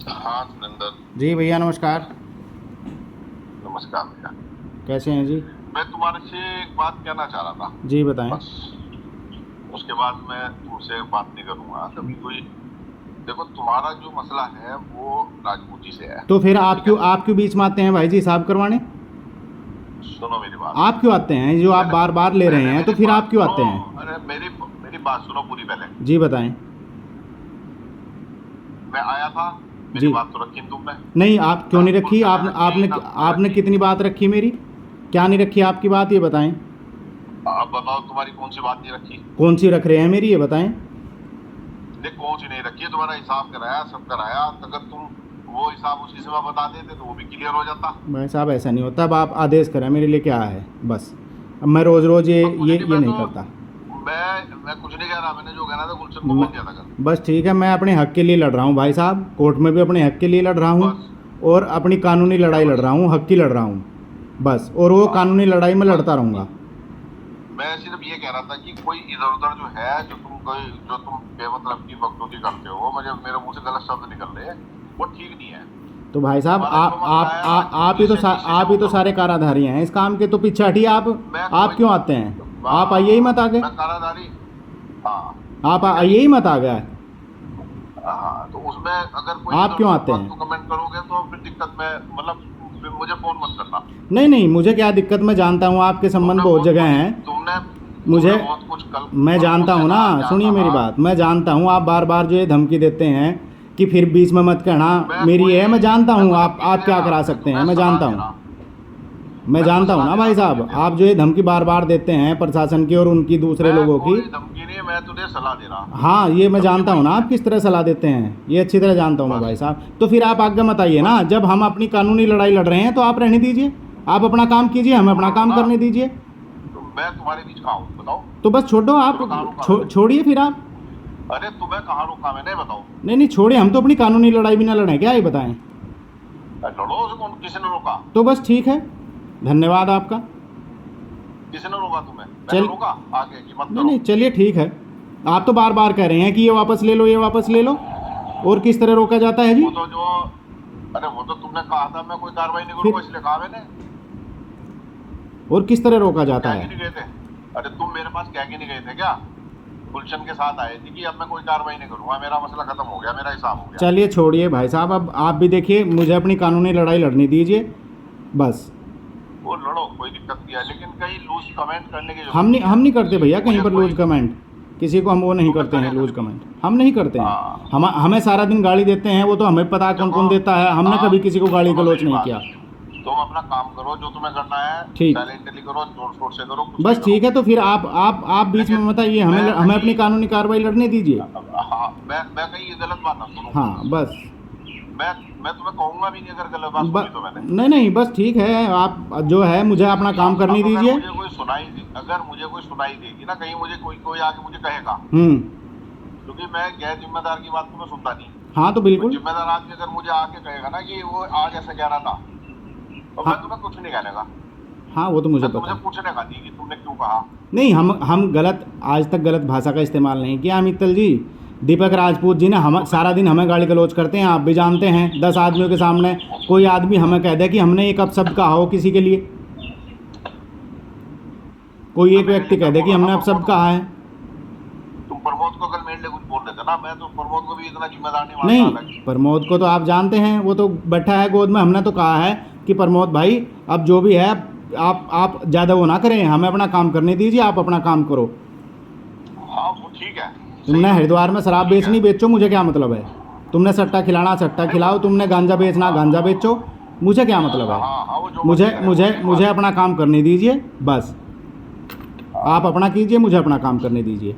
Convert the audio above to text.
हाँ सुरेंद्र। जी भैया नमस्कार। नमस्कार भैया। कैसे हैं जी? मैं तुम्हारे से एक बात कहना चाह रहा था। जी बताएं। बस उसके बाद मैं तुमसे बात नहीं करूंगा कभी कोई। देखो तुम्हारा जो मसला है वो राजपूती से है। तो फिर ठीक है, आप क्यों बीच में आते हैं भाई जी हिसाब करवाने? सुनो मेरी बात। आप क्यों आते हैं? जो आप पहले बार बार ले रहे पहले हैं तो मेरी फिर आप बात क्यों सुनो। आते हैं? अरे मेरी बात सुनो पूरी पहले। जी बताएं। मैं आया था, मेरी जी बात तो रखी नहीं तुमने। नहीं, आप क्यों ना नहीं रखी? गुलशन ने आपने रखी आपने ना तुमने आपने रखी। कितनी बात रखी मेरी? क्या नहीं रखी आपकी बात, ये बताएं। अब बताओ तुम्हारी कौन सी बात नहीं रखी। कौन सी रख रहे हैं मेरी, ये बताएं। देख कौन सी नहीं रखी है, तुम्हारा हिसाब कराया सब कराया। अगर तुम वो हिसाब उसी समय बता देते तो वो भी क्लियर हो जाता। भाई साहब ऐसा नहीं होता। अब आप आदेश करें मेरे लिए, क्या है बस। अब मैं रोज़ रोज़ तो कुछ नहीं, ये मैं नहीं तो करता। मैं कुछ नहीं कह रहा। मैंने जो कहना था गुलशन को मैं बोल दिया था कल। बस ठीक है, मैं अपने हक के लिए लड़ रहा हूँ भाई साहब। कोर्ट में भी अपने हक के लिए लड़ रहा हूँ बस और अपनी कानूनी ठीक है लड़ाई लड़ बस। रहा हूँ, हक की लड़ रहा हूँ बस। और वो हाँ कानूनी लड़ाई में बस। लड़ता रहूँगा। मैं सिर्फ ये कह रहा था कि कोई इधर उधर जो है, जो तुम बेमतलब की बकचोदी करते हो, मुझे मेरे मुंह से गलत शब्द निकल रहे हैं, वो ठीक नहीं है। तो भाई साहब तुम्हारा जो मसला है राजपूती से किसी से आप वो ही तो करो। सारे काराधारी हैं इस काम के, तो पीछे हटिए आप। मैं आप कोई क्यों आते हैं? आप आइए ही हाँ, मत आगे। मैं कारादारी। हाँ आप ठीक है। आइए ही मत आगे। हाँ तो उसमें अगर कोई आप इधर क्यों उधर आते फालतू हैं? कमेंट करोगे तो फिर दिक्कत में मतलब फिर मुझे फोन मत करना। नहीं नहीं, मुझे क्या दिक्कत, मैं जानता हूँ आपके संबंध तुमने बहुत बहुत जगह कुछ हैं। तुमने मुझे तुमने बहुत कुछ कल मैं कल जानता मुझसे हूँ ना, कहा, क्या सुनिए मेरी कहा। बात। मैं जानता हूँ आप बार बार जो ये धमकी देते हैं कि फिर बीच में मत कहना मैं मेरी कोई है। मैं जानता मैं हूँ कोई धमकी नहीं आप दे क्या रहा, करा मैं सकते हैं, तुम्हें मैं सलाह जानता दे हूँ। रहा। मैं मैं तुम्हें जानता हूँ सलाह ना दे भाई रहा, साहब, धमकी दे रहा। आप जो ये धमकी बार बार देते हैं प्रशासन की और उनकी दूसरे मैं लोगों की। कोई धमकी नहीं, मैं तुझे सलाह दे रहा। हाँ ये मैं धमकी जानता कोई हूँ ना नहीं आप है। किस तरह सलाह देते हैं, ये अच्छी तरह जानता हूँ मैं बस भाई साहब। तो फिर आप आगे मत आइए ना। बस। जब हम अपनी कानूनी लड़ाई लड़ रहे हैं तो आप रहने दीजिए। आप अपना काम कीजिए, हमें क्यों अपना काम लड़ूंगा। करने दीजिए। तो मैं तुम्हारे बीच कहाँ हूँ बताओ। तो बस छोड़ो आप। तुम्हें कहाँ रोका मैंने। छोड़िए फिर आप। अरे तुम्हें कहाँ रोका मैंने बताओ। नहीं नहीं छोड़िए, हम तो अपनी कानूनी लड़ाई भी ना लड़ें क्या, ये बताएं। लड़ो उसे, कौन किसी ने रोका। तो बस ठीक है, धन्यवाद आपका। किसी ने रोका तुम्हें, मैंने चल रोका आगे कि मत नहीं करो। नहीं चलिए ठीक है। आप तो बार बार कह रहे हैं कि ये वापस ले लो, ये वापस ले लो। और किस तरह रोका जाता है जी? वो तो जो अरे वो तो तुमने कहा था मैं कोई कार्रवाई नहीं करूंगा, फिर इसलिए कहा मैंने। और किस तरह रोका तुम जाता कह के है? नहीं गए थे। अरे तुम मेरे पास कह के नहीं गए थे क्या। गुलशन के साथ आए थे कि अब मैं कोई कार्रवाई नहीं करूंगा, मेरा मसला खत्म हो गया, मेरा हिसाब हो गया। चलिए छोड़िए भाई साहब, अब आप भी देखिए, मुझे अपनी कानूनी लड़ाई लड़ने दीजिए बस। वो लड़ो, कोई दिक्कत नहीं है, लेकिन कहीं लूज कमेंट करने की जरूरत नहीं हम है। नहीं करते भैया कहीं मुझे पर कोई लूज कमेंट। किसी को हम वो नहीं तुम्हें करते हैं करेगा लूज नहीं। कमेंट, हम नहीं करते हैं। हाँ हमें सारा दिन गाली देते हैं, वो तो हमें पता है कौन देखो कौन देता है। हमने कभी आप किसी को गाली सुनो गलौज मेरी नहीं बात। किया। तुम अपना काम करो जो तुम्हें करना है। ठीक। साइलेंटली करो, जोर शोर से करो, कुछ भी बस करो। ठीक है, तो फिर आप बीच में लेकिन मत आइए। मैं हमें कहीं अपनी कानूनी कार्रवाई लड़ने दीजिए। हाँ मैं कहीं ये गलत बात ना सुनूं। हाँ बस। मैं मैं तुम्हें कहूंगा भी नहीं अगर गलत बात सुनी तो मैंने। नहीं नहीं बस ठीक है, आप जो है मुझे अपना काम करने अब दीजिए। अगर मुझे कोई सुनाई देगी ना कहीं, मुझे कोई कोई आके मुझे कहेगा, हम्म। क्योंकि मैं गैर जिम्मेदार की बात को मैं सुनता नहीं। हाँ तो कोई बिल्कुल। जिम्मेदार आदमी अगर मुझे आके कहेगा ना कि वो आज ऐसा कह रहा था, तो मैं हाँ तुम्हें कुछ नहीं कहने का। हाँ वो तो मुझे मैं पता तुमसे है। पूछने का नहीं कि तुमने क्यों कहा। नहीं, हम गलत, आज तक गलत भाषा का इस्तेमाल नहीं किया मित्तल जी। दीपक राजपूत जी ने हम तुमने सारा दिन हमें गाली गलौज करते हैं, आप भी जानते हैं। 10 आदमियों के सामने कोई आदमी हमें कह दे कि हमने एक अपशब्द कहा हो किसी के लिए, कोई तुमने एक मेरे व्यक्ति लिए कह कल दे कि बोला ना हमने प्रमोद अपशब्द को। कहा है। तुम प्रमोद को कल मेरे लिए कुछ बोल रहे थे ना, मैं तो प्रमोद को भी इतना जिम्मेदार नहीं मानता नहीं, हालांकि। प्रमोद को तो आप जानते हैं, वो तो बैठा है गोद में। हमने तो कहा है कि प्रमोद भाई अब जो भी है, आप ज़्यादा वो ना करें, हमें अपना काम करने दीजिए, आप अपना काम करो। हाँ वो ठीक है। सही तुमने बात है, हरिद्वार में शराब ठीक है। बेचनी, बेचो, मुझे क्या मतलब है। तुमने सट्टा खिलाना सट्टा नहीं खिलाओ, तुमने गांजा बेचना हाँ गांजा बेचो, मुझे क्या मतलब है। हाँ हाँ वो जो मर्जी मुझे करे, वो मुझे ठीक मुझे बात है। अपना काम करने दीजिए बस। आप हाँ अपना कीजिए, मुझे अपना काम करने दीजिए।